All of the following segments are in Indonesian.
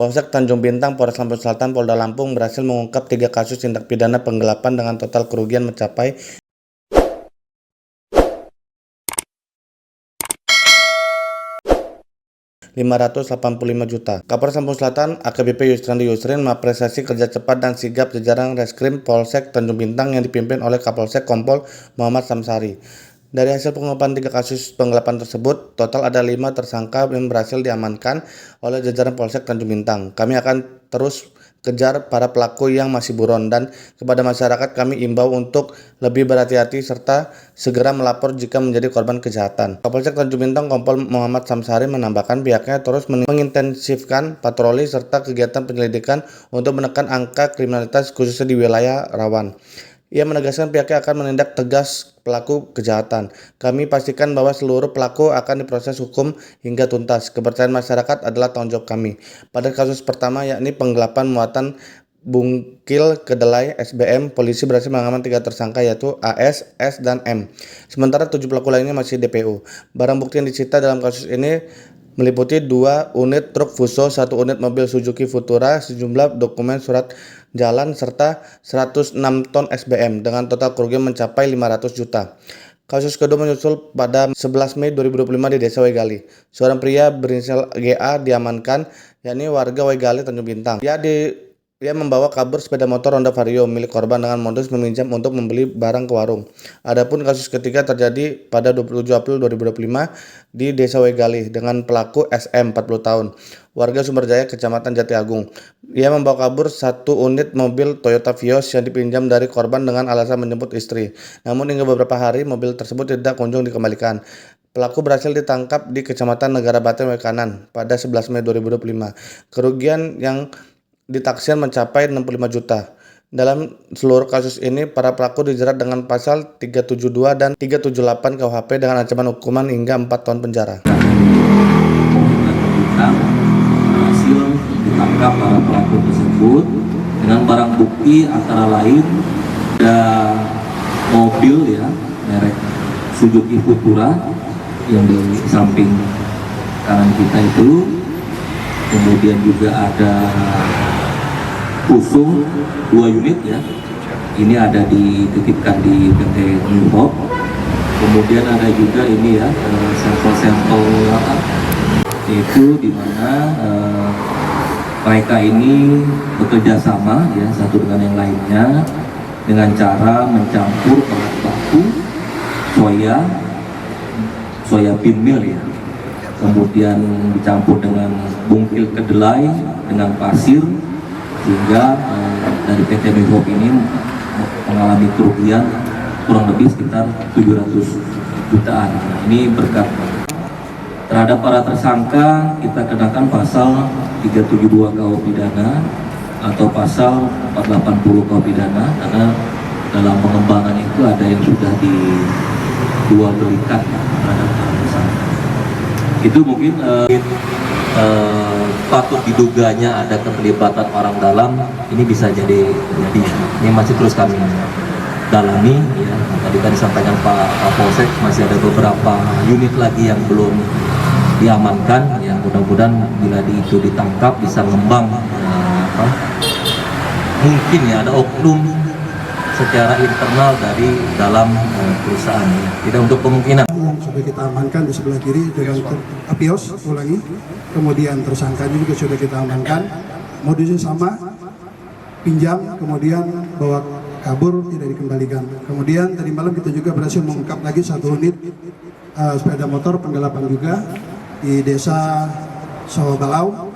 Polsek Tanjung Bintang, Polres Lampung Selatan, Polda Lampung berhasil mengungkap 3 kasus tindak pidana penggelapan dengan total kerugian mencapai Rp585 juta. Kapolres Lampung Selatan, AKBP Yusrandi Yusrin mengapresiasi kerja cepat dan sigap jajaran Reskrim Polsek Tanjung Bintang yang dipimpin oleh Kapolsek Kompol Muhammad Samsari. Dari hasil pengungkapan 3 kasus penggelapan tersebut, total ada 5 tersangka yang berhasil diamankan oleh jajaran Polsek Tanjung Bintang. Kami akan terus kejar para pelaku yang masih buron, dan kepada masyarakat kami imbau untuk lebih berhati-hati serta segera melapor jika menjadi korban kejahatan. Kapolsek Tanjung Bintang Kompol Muhammad Samsari menambahkan pihaknya terus mengintensifkan patroli serta kegiatan penyelidikan untuk menekan angka kriminalitas khususnya di wilayah rawan. Ia menegaskan pihaknya akan menindak tegas pelaku kejahatan. Kami pastikan bahwa seluruh pelaku akan diproses hukum hingga tuntas. Kepercayaan masyarakat adalah tanggung jawab kami. Pada kasus pertama yakni penggelapan muatan bungkil kedelai SBM, polisi berhasil mengamankan 3 tersangka yaitu AS, S, dan M. Sementara 7 pelaku lainnya masih DPO. Barang bukti yang disita dalam kasus ini meliputi 2 unit truk Fuso, 1 unit mobil Suzuki Futura, sejumlah dokumen surat jalan, serta 106 ton SBM dengan total kerugian mencapai 500 juta. Kasus kedua menyusul pada 11 Mei 2025 di Desa Wegali. Seorang pria berinisial GA diamankan, yakni warga Wegali Tanjung Bintang. Dia membawa kabur sepeda motor Honda Vario milik korban dengan modus meminjam untuk membeli barang ke warung. Adapun kasus ketiga terjadi pada 27 April 2025 di Desa Wegali dengan pelaku SM 40 tahun, warga Sumberjaya, Kecamatan Jati Agung. Ia membawa kabur 1 unit mobil Toyota Vios yang dipinjam dari korban dengan alasan menjemput istri. Namun hingga beberapa hari mobil tersebut tidak kunjung dikembalikan. Pelaku berhasil ditangkap di Kecamatan Negara Baten Wekanan pada 11 Mei 2025. Kerugian yang ditaksir mencapai 65 juta. Dalam seluruh kasus ini, para pelaku dijerat dengan pasal 372 dan 378 KUHP dengan ancaman hukuman hingga 4 tahun penjara. Berhasil ditangkap para pelaku tersebut dengan barang bukti antara lain ada mobil merek Suzuki Futura yang di samping kanan kita itu, kemudian juga ada Fuso 2 unit ini ada dititipkan di PT Newhop. Kemudian ada juga ini sampel-sampel itu di mana mereka ini bekerja sama satu dengan yang lainnya dengan cara mencampur bahan baku soya bean meal kemudian dicampur dengan bungkil kedelai dengan pasir, sehingga dari PT Newhop ini mengalami kerugian kurang lebih sekitar 700 jutaan. Ini berkat terhadap para tersangka kita kenakan pasal 372 KUH pidana atau pasal 480 KUH pidana, karena dalam pengembangan itu ada yang sudah dijual belikan terhadap para tersangka. Itu mungkin patut diduganya ada keterlibatan orang dalam, ini bisa jadi ini masih terus kami dalami Tadi kan disampaikan Pak Kapolsek masih ada beberapa unit lagi yang belum diamankan, mudah-mudahan bila itu ditangkap bisa ngembang mungkin ada oknum secara internal dari dalam perusahaan tidak untuk kemungkinan yang sudah kita amankan di sebelah kiri dengan Apios, kemudian tersangkanya juga sudah kita amankan, modusnya sama, pinjam kemudian bawa kabur tidak dikembalikan. Kemudian tadi malam kita juga berhasil mengungkap lagi 1 unit sepeda motor penggelapan juga di Desa Sobalau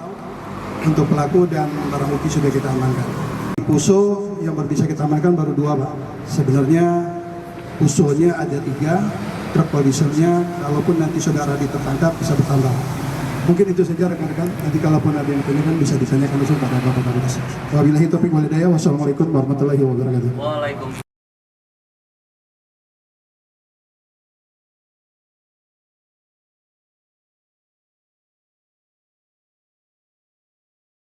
untuk pelaku, dan barang bukti sudah kita amankan. Puso yang bisa kita amankan baru 2 Pak. Sebenarnya pusonya ada 3, truk polisernya kalaupun nanti saudara ditangkap bisa bertambah. Mungkin itu saja rekan-rekan, nanti kalaupun ada yang ditanyakan bisa ditanyakan langsung pada Bapak Kapolres. Wabillahi taufiq wal hidayah, wassalamualaikum warahmatullahi wabarakatuh. Waalaikumsalam.